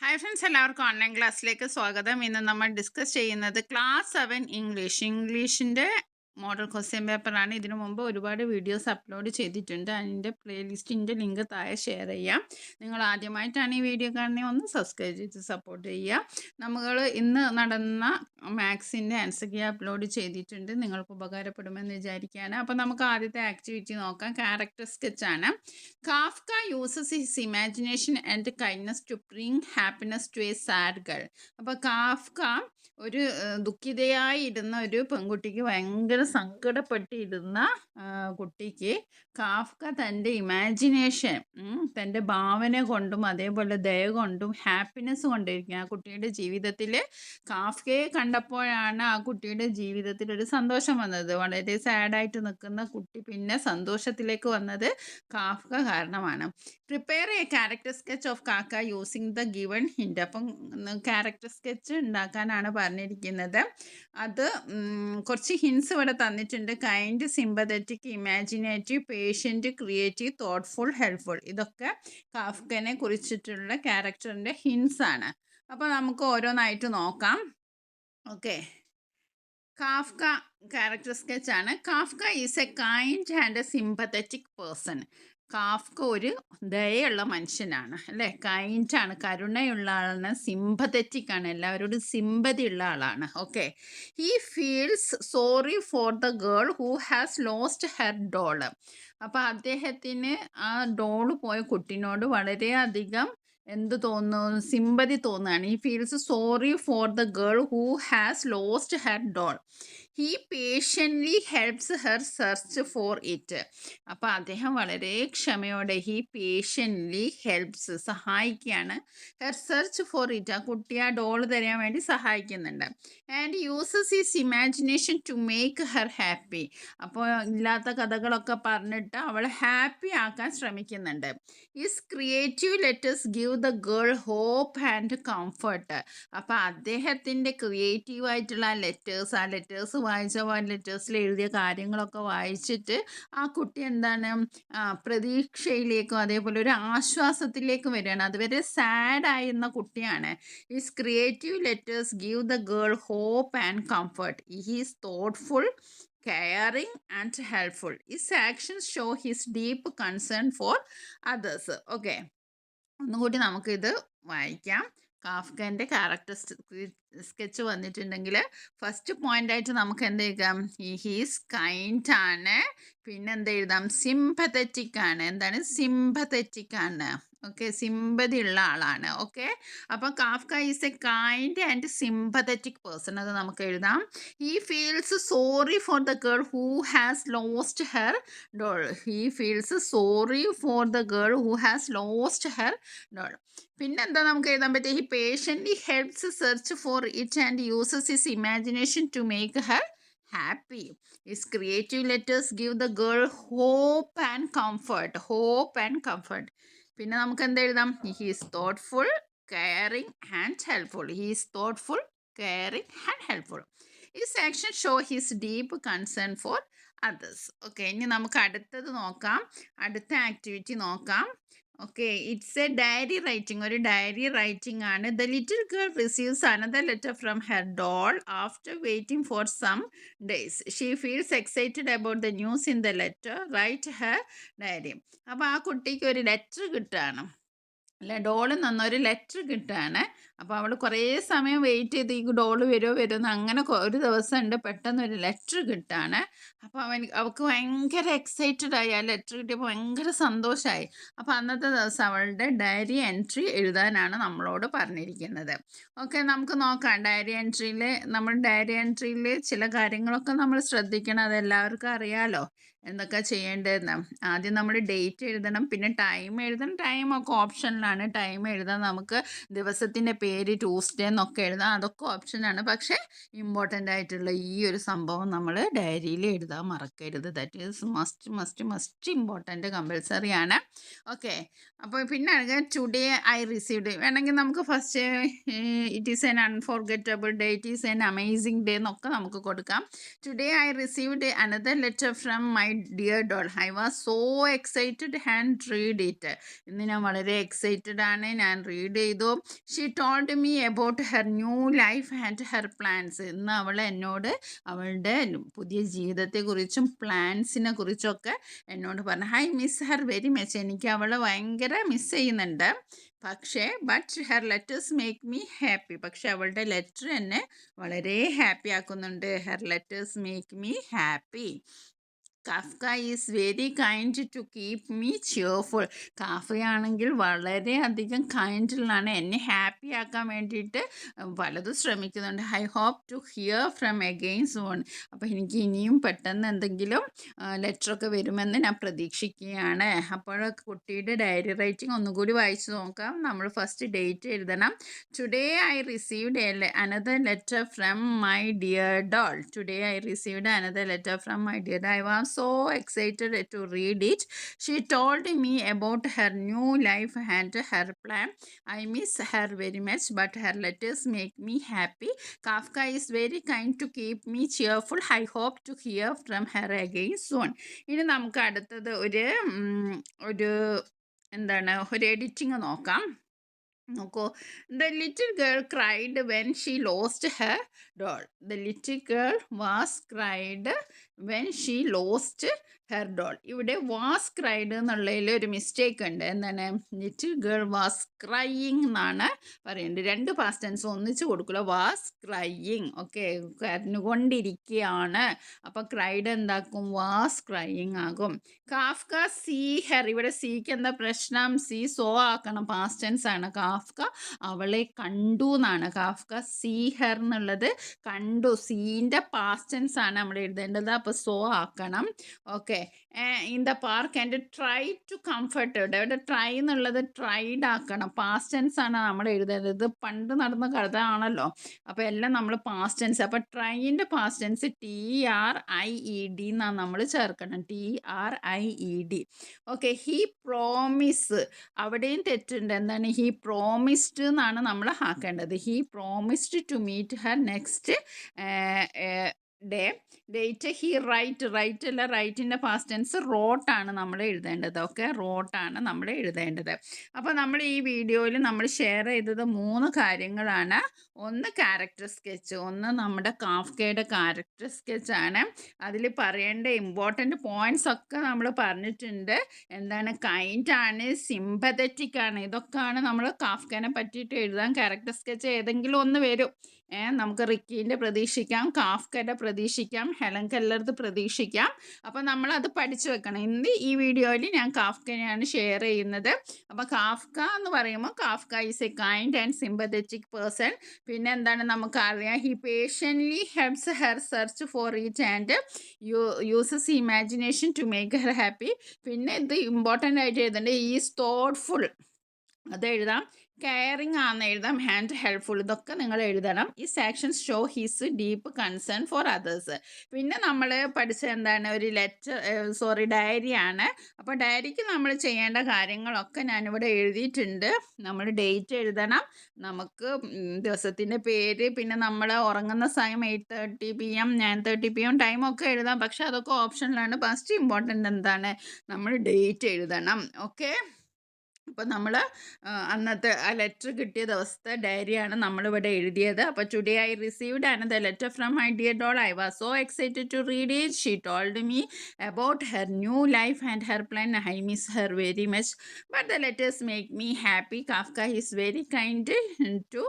Hi friends, എല്ലാവർക്കും online ക്ലാസ്സിലേക്ക് സ്വാഗതം. ഇന്ന് നമ്മൾ ഡിസ്കസ് ചെയ്യുന്നത് ക്ലാസ് 7 ഇംഗ്ലീഷിൻ്റെ മോഡൽ ക്വസ്റ്റ്യൻ പേപ്പറാണ്. ഇതിനു മുമ്പ് ഒരുപാട് വീഡിയോസ് അപ്ലോഡ് ചെയ്തിട്ടുണ്ട്. അതിൻ്റെ പ്ലേലിസ്റ്റിൻ്റെ ലിങ്ക് താഴെ ഷെയർ ചെയ്യാം. നിങ്ങൾ ആദ്യമായിട്ടാണ് ഈ വീഡിയോ കാണുന്നത്, ഒന്ന് സബ്സ്ക്രൈബ് ചെയ്ത് സപ്പോർട്ട് ചെയ്യുക. നമ്മൾ ഇന്ന് നടന്ന മാത്സിൻ്റെ ആൻസർ കീ അപ്ലോഡ് ചെയ്തിട്ടുണ്ട്. നിങ്ങൾക്ക് ഉപകാരപ്പെടുമെന്ന് വിചാരിക്കുകയാണ്. അപ്പോൾ നമുക്ക് ആദ്യത്തെ ആക്ടിവിറ്റി നോക്കാം. ക്യാരക്ടർ സ്കെച്ചാണ്. Kafka uses his imagination and kindness to bring happiness to a sad girl. അപ്പോൾ കാഫ്ക ഒരു ദുഃഖിതയായി ഇരുന്ന ഒരു പെൺകുട്ടിക്ക്, ഭയങ്കര സങ്കടപ്പെട്ടിരുന്ന കുട്ടിക്ക് കാഫ്ക തൻ്റെ ഇമാജിനേഷൻ, തൻ്റെ ഭാവന കൊണ്ടും അതേപോലെ ദയ കൊണ്ടും ഹാപ്പിനെസ് കൊണ്ടിരിക്കുക. ആ കുട്ടിയുടെ ജീവിതത്തിൽ കാഫ്കയെ കണ്ടപ്പോഴാണ് ആ കുട്ടിയുടെ ജീവിതത്തിൽ ഒരു സന്തോഷം വന്നത്. വളരെ സാഡായിട്ട് നിൽക്കുന്ന കുട്ടി പിന്നെ സന്തോഷത്തിലേക്ക് വന്നത് കാഫ്ക കാരണമാണ്. Prepare A character sketch of കാക്ക യൂസിങ് ദ ഗിവൺ ഹിൻഡ്. അപ്പം ക്യാരക്ടർ സ്കെച്ച് ഉണ്ടാക്കാനാണ് പറഞ്ഞിരിക്കുന്നത്. അത് കുറച്ച് ഹിൻസ് ഇവിടെ തന്നിട്ടുണ്ട്. Kind, sympathetic, imaginative, patient, creative, thoughtful, helpful. ഇതൊക്കെ കാഫ്കനെ കുറിച്ചിട്ടുള്ള ക്യാരക്ടറിൻ്റെ ഹിൻസ് ആണ്. അപ്പോൾ നമുക്ക് ഓരോന്നായിട്ട് നോക്കാം. ഓക്കെ, കാഫ്ക ക്യാരക്ടർ സ്കെച്ച് ആണ്. Kafka is a kind and A sympathetic person. Kafka ഒരു ദയുള്ള മനുഷ്യനാണ്, അല്ലേ? കൈൻഡാണ്, കരുണയുള്ള ആളാണ്. സിമ്പത്തറ്റിക് ആണ്, എല്ലാവരോടും സിമ്പതി ഉള്ള ആളാണ്. Okay, he feels sorry for the girl who has lost her doll. അപ്പോൾ അദ്ദേഹത്തിന് ആ ഡോള് പോയ കുട്ടിനോട് വളരെയധികം എന്ത് തോന്നുന്നു, സിമ്പതി തോന്നുകയാണ്. He feels sorry for the girl who has lost her doll. He patiently helps her search for it. അപ്പോൾ അദ്ദേഹം വളരെ ക്ഷമയോടെ, ഹീ പേഷ്യൻ്റ്ലി ഹെൽപ്സ്, സഹായിക്കുകയാണ്, ഹെർ സെർച്ച് ഫോർ ഇറ്റ്, ആ കുട്ടി ആ ഡോൾ തരാൻ വേണ്ടി സഹായിക്കുന്നുണ്ട്. And uses his imagination to make her happy. അപ്പോൾ ഇല്ലാത്ത കഥകളൊക്കെ പറഞ്ഞിട്ട് അവളെ ഹാപ്പി ആക്കാൻ ശ്രമിക്കുന്നുണ്ട്. His creative letters give the girl hope and comfort. അപ്പോൾ അദ്ദേഹത്തിൻ്റെ ക്രിയേറ്റീവായിട്ടുള്ള ആ ലെറ്റേഴ്സ് വായിച്ച ലെറ്റേഴ്സിൽ എഴുതിയ കാര്യങ്ങളൊക്കെ വായിച്ചിട്ട് ആ കുട്ടി എന്താണ്, പ്രതീക്ഷയിലേക്കും അതേപോലെ ഒരു ആശ്വാസത്തിലേക്കും വരികയാണ്. അതുവരെ സാഡായിരുന്ന കുട്ടിയാണ്. His creative letters give the girl hope and comfort. He's thoughtful, caring and helpful. His actions show his deep concern for others. Okay, ഒന്നുകൂടി നമുക്കിത് വായിക്കാം. കാഫ്കൻ്റെ ക്യാരക്ടർ സ്കെച്ച് വന്നിട്ടുണ്ടെങ്കിൽ ഫസ്റ്റ് പോയിന്റ് ആയിട്ട് നമുക്ക് എന്ത് എഴുതാം? ഹീസ് കൈൻഡ് ആണ്. പിന്നെ എന്ത് എഴുതാം? സിമ്പത്തറ്റിക് ആണ്. എന്താണ്? സിമ്പത്തറ്റിക് ആണ്. ഓക്കെ, സിമ്പതി ഉള്ള ആളാണ്. ഓക്കെ, അപ്പം Kafka is a kind and sympathetic person. അത് നമുക്ക് എഴുതാം. He feels sorry for the girl who has lost her doll. He feels sorry for the girl who has lost her doll. പിന്നെന്താ നമുക്ക് എഴുതാൻ പറ്റുക? He patiently helps search for it and uses his imagination to make her happy. His creative letters give the girl hope and comfort. Hope and comfort. പിന്നെ നമുക്ക് എന്ത് എഴുതാം? He is thoughtful, caring and helpful. He is thoughtful, caring and helpful. His action show his deep concern for others. Okay, ഇനി നമുക്ക് അടുത്തത് നോക്കാം. അടുത്ത activity നോക്കാം. Okay, it's a diary writing. ഒരു ഡയറി റൈറ്റിംഗ് ആണ്. The little girl receives another letter from her doll after waiting for some days. She feels excited about the news in the letter. Write her diary. അപ്പോൾ ആ കുട്ടിക്ക് ഒരു letter കിട്ടുകയാണ്, അല്ല, ഡോളിൽ നിന്നൊരു letter കിട്ടുകയാണ്. അപ്പോൾ അവൾ കുറേ സമയം വെയിറ്റ് ചെയ്ത് ഈ ഡോള് വരുമെന്ന്, അങ്ങനെ ഒരു ദിവസം ഉണ്ട്, പെട്ടെന്ന് ഒരു ലെറ്റർ കിട്ടുകയാണ്. അപ്പോൾ അവൾക്ക് ഭയങ്കര എക്സൈറ്റഡ് ആയി. ആ ലെറ്റർ കിട്ടിയപ്പോൾ ഭയങ്കര സന്തോഷമായി. അപ്പോൾ അന്നത്തെ ദിവസം അവളുടെ ഡയറി എൻട്രി എഴുതാനാണ് നമ്മളോട് പറഞ്ഞിരിക്കുന്നത്. ഓക്കെ, നമുക്ക് നോക്കാം. ഡയറി എൻട്രിയിൽ ചില കാര്യങ്ങളൊക്കെ നമ്മൾ ശ്രദ്ധിക്കണം. അതെല്ലാവർക്കും അറിയാമല്ലോ എന്തൊക്കെ ചെയ്യേണ്ടതെന്ന്. ആദ്യം നമ്മൾ ഡേറ്റ് എഴുതണം, പിന്നെ ടൈം എഴുതണം. ടൈമൊക്കെ ഓപ്ഷനിലാണ്. ടൈം എഴുതാൻ നമുക്ക് ദിവസത്തിൻ്റെ പേര്, ട്യൂസ്ഡേ എന്നൊക്കെ എഴുതാം, അതൊക്കെ ഓപ്ഷനാണ്. പക്ഷേ ഇമ്പോർട്ടൻ്റ് ആയിട്ടുള്ള ഈ ഒരു സംഭവം നമ്മൾ ഡയറിയിൽ എഴുതാൻ മറക്കരുത്. That is must important, compulsory ആണ്. ഓക്കെ, അപ്പോൾ പിന്നെ ടുഡേ ഐ റിസീവ്ഡ്. വേണമെങ്കിൽ നമുക്ക് first it is N unforgettable day, it is an amazing day എന്നൊക്കെ നമുക്ക് കൊടുക്കാം. Today I received another letter from my dear doll. I was so excited and read it. ഇന്ന് ഞാൻ വളരെ എക്സൈറ്റഡ് ആണ്. ഞാൻ റീഡ് ചെയ്തു. She told me about her new life and her plans. ഇന്ന് അവൾ എന്നോട് അവളുടെ പുതിയ ജീവിതത്തെക്കുറിച്ചും പ്ലാൻസിനെ കുറിച്ചൊക്കെ എന്നോട് പറഞ്ഞു. I miss her very much. എനിക്ക് അവളെ ഭയങ്കര മിസ് ചെയ്യുന്നുണ്ട്. പക്ഷേ her letters make me happy. പക്ഷെ അവളുടെ ലെറ്റർ എന്നെ വളരെ ഹാപ്പി ആക്കുന്നുണ്ട്. Her letters make me happy. Kafka is very kind to keep me cheerful. കാഫയാണെങ്കിൽ വളരെയധികം കൈൻഡിലാണ്. എന്നെ ഹാപ്പി ആക്കാൻ വേണ്ടിയിട്ട് പലതും ശ്രമിക്കുന്നുണ്ട്. I hope to hear from again soon. അപ്പോൾ എനിക്ക് ഇനിയും പെട്ടെന്ന് എന്തെങ്കിലും ലെറ്ററൊക്കെ വരുമെന്ന് ഞാൻ പ്രതീക്ഷിക്കുകയാണ്. അപ്പോൾ കുട്ടിയുടെ ഡയറി റൈറ്റിംഗ് ഒന്നുകൂടി വായിച്ചു നോക്കാം. നമ്മൾ ഫസ്റ്റ് ഡേറ്റ് എഴുതണം. Today I received another letter from my dear doll. Today I received another letter from my dear doll. I was so excited to read it. She told me about her new life and her plan. I miss her very much, but her letters make me happy. Kafka is very kind to keep me cheerful. I hope to hear from her again soon. ഇനി നമുക്ക് അടുത്തത് ഒരു എന്താണ് ഒരു editing നോക്കാം. നോക്കൂ. The little girl cried when she lost her doll. The little girl was cried when she lost her doll. ഇവിടെ was cried എന്നുള്ളതിൽ ഒരു മിസ്റ്റേക്ക് ഉണ്ട്. എന്താണ്? ലിറ്റിൽ ഗേൾ വാസ് ക്രൈയിങ് എന്നാണ് പറയുന്നത്. രണ്ട് പാസ്റ്റ് ടെൻസ് ഒന്നിച്ച് കൊടുക്കില്ല. Was crying. ഓക്കെ, കരഞ്ഞുകൊണ്ടിരിക്കുകയാണ്. അപ്പോൾ ക്രൈഡ് എന്താക്കും? വാസ് ക്രൈയിങ് ആകും. Kafka see her. ഇവിടെ സീക്ക് എന്താ പ്രശ്നം? സീ സോ ആക്കണം. പാസ്റ്റ് ടെൻസ് ആണ്. കാഫ്ക അവളെ കണ്ടു എന്നാണ്. കാഫ്ക സീ ഹെർ എന്നുള്ളത് കണ്ടു. സീൻ്റെ പാസ്റ്റ് ടെൻസ് ആണ് നമ്മൾ എഴുതേണ്ടത്. അപ്പോൾ സോ ആക്കണം. Okay. In the park and try to comfort. ഇവിടെ ട്രൈ എന്നുള്ളത് ട്രൈഡ് ആക്കണം. പാസ്റ്റ് ടെൻസ് ആണ് നമ്മൾ എഴുതേണ്ടത്. പണ്ട് നടന്ന കഥ ആണല്ലോ. അപ്പോൾ എല്ലാം നമ്മൾ പാസ്റ്റ് ടെൻസ്. അപ്പോൾ ട്രൈൻ്റെ പാസ്റ്റ് ടെൻസ് TRIED എന്നാണ് നമ്മൾ ചേർക്കണം. TRIED. ഓക്കെ. He promise. അവിടെയും തെറ്റുണ്ട്. എന്താണ്? ഹീ പ്രോമിസ്ഡ് എന്നാണ് നമ്മൾ ആക്കേണ്ടത്. He promised to meet her next day. Date he write അല്ല. റൈറ്റിൻ്റെ പാസ്റ്റ് ടെൻസ് റോട്ടാണ് നമ്മൾ എഴുതേണ്ടത്. ഓക്കെ, റോട്ടാണ് നമ്മൾ എഴുതേണ്ടത്. അപ്പോൾ നമ്മൾ ഈ വീഡിയോയിൽ നമ്മൾ ഷെയർ ചെയ്തത് 3 കാര്യങ്ങളാണ്. ഒന്ന് ക്യാരക്ടർ സ്കെച്ച്, ഒന്ന് നമ്മുടെ കാഫ്കയുടെ ക്യാരക്ടർ സ്കെച്ചാണ്. അതിൽ പറയേണ്ട ഇമ്പോർട്ടൻ്റ് പോയിൻറ്റ്സ് ഒക്കെ നമ്മൾ പറഞ്ഞിട്ടുണ്ട്. എന്താണ്? കൈൻഡാണ്, സിമ്പതറ്റിക് ആണ്. ഇതൊക്കെയാണ് നമ്മൾ കാഫ്കനെ പറ്റിയിട്ട് എഴുതാൻ. ക്യാരക്ടർ സ്കെച്ച് ഏതെങ്കിലും ഒന്ന് വരും. നമുക്ക് റിക്കീൻ്റെ പ്രതീക്ഷിക്കാം, കാഫ്കയുടെ പ്രതീക്ഷിക്കാം, ഹെലൻ കെല്ലർത് പ്രതീക്ഷിക്കാം. അപ്പോൾ നമ്മളത് പഠിച്ചു വെക്കണം. ഇന്ന് ഈ വീഡിയോയിൽ ഞാൻ കാഫ്കനെയാണ് ഷെയർ ചെയ്യുന്നത്. അപ്പോൾ കാഫ്ക എന്ന് പറയുമ്പോൾ Kafka is a kind and sympathetic person. പിന്നെ എന്താണ് നമുക്കറിയാം? He patiently helps her search for it and uses imagination to make her happy. പിന്നെ ഇത് ഇമ്പോർട്ടൻ്റ് ആയിട്ട് എഴുതേണ്ടത് ഈസ് തോട്ട്ഫുൾ. അത് എഴുതാം. കെയറിങ് ആണെന്ന് എഴുതാം. Hand helpful. ഇതൊക്കെ നിങ്ങൾ എഴുതണം. ഈ sections show his deep concern for others. പിന്നെ നമ്മൾ പഠിച്ച എന്താണ്? ഒരു ഡയറിയാണ്. അപ്പോൾ ഡയറിക്ക് നമ്മൾ ചെയ്യേണ്ട കാര്യങ്ങളൊക്കെ ഞാനിവിടെ എഴുതിയിട്ടുണ്ട്. നമ്മൾ ഡേറ്റ് എഴുതണം. നമുക്ക് ദിവസത്തിൻ്റെ പേര്, പിന്നെ നമ്മൾ ഉറങ്ങുന്ന സമയം 8:30 PM 9:30 PM ടൈമൊക്കെ എഴുതാം. പക്ഷെ അതൊക്കെ ഓപ്ഷനിലാണ്. ഫസ്റ്റ് ഇമ്പോർട്ടൻ്റ് എന്താണ്? നമ്മൾ ഡേറ്റ് എഴുതണം. ഓക്കെ. അപ്പോൾ നമ്മൾ അന്നത്തെ ആ ലെറ്റർ കിട്ടിയ ദിവസത്തെ ഡയറിയാണ് നമ്മളിവിടെ എഴുതിയത്. അപ്പോൾ today I received another letter from my dear doll. I was so excited to read it. She told me about her new life and her plan. I miss her very much, but the letters make me happy. Kafka is very kind to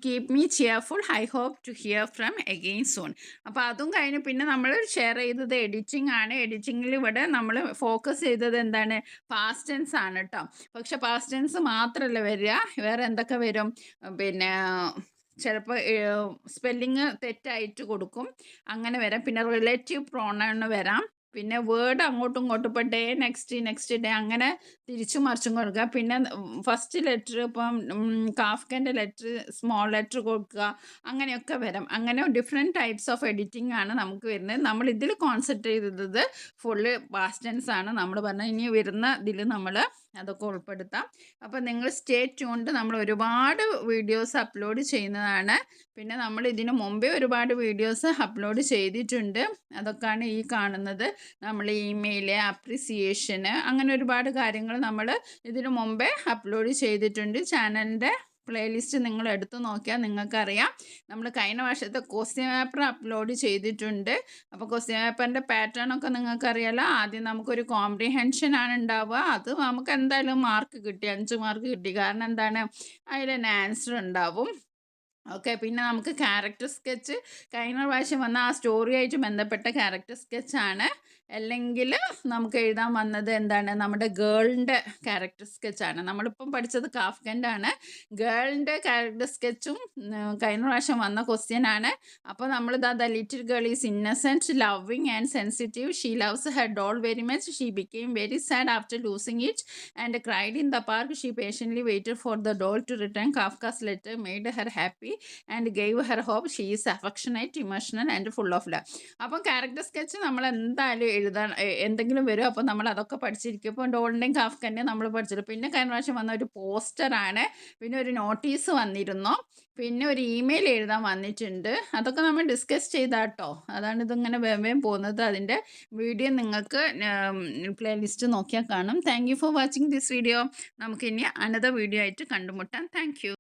keep me cheerful. I hope to hear from again soon. അപ്പോൾ അതും കഴിഞ്ഞ് പിന്നെ നമ്മൾ share ചെയ്തത് editing ആണ്. എഡിറ്റിങ്ങിൽ ഇവിടെ നമ്മൾ focus ചെയ്തത് എന്താണ്? പാസ്റ്റ് ടെൻസ് ആണ് കേട്ടോ. പക്ഷെ പാസ്റ്റ് ടെൻസ് മാത്രമല്ല വരിക, വേറെ എന്തൊക്കെ വരും? പിന്നെ ചിലപ്പോൾ സ്പെല്ലിങ് തെറ്റായിട്ട് കൊടുക്കും, അങ്ങനെ വരാം. പിന്നെ റിലേറ്റീവ് പ്രോണൗൺ വരാം. പിന്നെ വേർഡ് അങ്ങോട്ടും ഇങ്ങോട്ടും ഇപ്പോൾ ഡേ, നെക്സ്റ്റ് ഡേ അങ്ങനെ തിരിച്ചും മറിച്ചും കൊടുക്കുക. പിന്നെ ഫസ്റ്റ് ലെറ്റർ ഇപ്പം കാഫ്കൻ്റെ ലെറ്റർ സ്മോൾ ലെറ്റർ കൊടുക്കുക, അങ്ങനെയൊക്കെ വരാം. അങ്ങനെ ഡിഫറെൻറ്റ് ടൈപ്സ് ഓഫ് എഡിറ്റിംഗ് ആണ് നമുക്ക് വരുന്നത്. നമ്മൾ ഇതിൽ കോൺസെൻട്രേറ്റ് ചെയ്തത് ഫുള്ള് പാസ്റ്റ് ടെൻസ് ആണ് നമ്മൾ പറഞ്ഞത്. ഇനി വരുന്ന ഇതിൽ നമ്മൾ അതൊക്കെ ഉൾപ്പെടുത്താം. അപ്പോൾ നിങ്ങൾ സ്റ്റേ ട്യൂൺഡ്. നമ്മൾ ഒരുപാട് വീഡിയോസ് അപ്ലോഡ് ചെയ്യുന്നതാണ്. പിന്നെ നമ്മൾ ഇതിനു മുമ്പേ ഒരുപാട് വീഡിയോസ് അപ്ലോഡ് ചെയ്തിട്ടുണ്ട്. അതൊക്കെയാണ് ഈ കാണുന്നത്. നമ്മൾ ഇമെയിൽ, അപ്രിസിയേഷന്, അങ്ങനെ ഒരുപാട് കാര്യങ്ങൾ നമ്മൾ ഇതിനു മുമ്പേ അപ്ലോഡ് ചെയ്തിട്ടുണ്ട്. ചാനലിൻ്റെ പ്ലേലിസ്റ്റ് നിങ്ങൾ എടുത്തു നോക്കിയാൽ നിങ്ങൾക്കറിയാം. നമ്മൾ കഴിഞ്ഞ വർഷത്തെ ക്വസ്റ്റ്യൻ പേപ്പർ അപ്ലോഡ് ചെയ്തിട്ടുണ്ട്. അപ്പോൾ ക്വസ്റ്റ്യൻ പേപ്പറിൻ്റെ പാറ്റേൺ ഒക്കെ നിങ്ങൾക്കറിയാലോ. ആദ്യം നമുക്കൊരു കോംപ്രിഹെൻഷൻ ആണ് ഉണ്ടാവുക. അത് നമുക്ക് എന്തായാലും മാർക്ക് കിട്ടി, 5 മാർക്ക് കിട്ടി. കാരണം എന്താണ്, അതിൽ തന്നെ ആൻസർ ഉണ്ടാവും. ഓക്കെ, പിന്നെ നമുക്ക് ക്യാരക്ടർ സ്കെച്ച് കഴിഞ്ഞ പ്രാവശ്യം വന്ന ആ സ്റ്റോറിയായിട്ട് ബന്ധപ്പെട്ട ക്യാരക്ടർ സ്കെച്ചാണ്. അല്ലെങ്കിൽ നമുക്ക് എഴുതാൻ വന്നത് എന്താണ്, നമ്മുടെ ഗേളിൻ്റെ ക്യാരക്ടർ സ്കെച്ചാണ്. നമ്മളിപ്പം പഠിച്ചത് കാഫ്കൻ്റെ ആണ്. ഗേളിൻ്റെ ക്യാരക്ടർ സ്കെച്ചും കഴിഞ്ഞ പ്രാവശ്യം വന്ന ക്വസ്റ്റ്യൻ ആണ്. അപ്പോൾ നമ്മൾ the little girl is innocent, loving and sensitive. She loves her doll very much. She became very sad after losing it and cried in the park. She patiently waited for the doll to return. Kafka's letter made her happy and gave her hope. She is affectionate, emotional and full of love. അപ്പം character sketch നമ്മൾ എന്തായാലും എഴുതാൻ എന്തെങ്കിലും വരും. അപ്പോൾ നമ്മൾ അതൊക്കെ പഠിച്ചിരിക്കും. ഇപ്പോൾ ഡോളിൻ്റെയും കാഫ്കൻ്റെയും നമ്മൾ പഠിച്ചിട്ടുണ്ട്. പിന്നെ കഴിഞ്ഞ പ്രാവശ്യം വന്ന ഒരു പോസ്റ്ററാണ്. പിന്നെ ഒരു നോട്ടീസ് വന്നിരുന്നു. പിന്നെ ഒരു ഇമെയിൽ എഴുതാൻ വന്നിട്ടുണ്ട്. അതൊക്കെ നമ്മൾ ഡിസ്കസ് ചെയ്താട്ടോ. അതാണ് ഇതിങ്ങനെ വേഗം പോകുന്നത്. അതിൻ്റെ വീഡിയോ നിങ്ങൾക്ക് പ്ലേലിസ്റ്റ് നോക്കിയാൽ കാണും. Thank you for watching this video. നമുക്കിനി അനദർ വീഡിയോ ആയിട്ട് കണ്ടുമുട്ടാം. Thank you.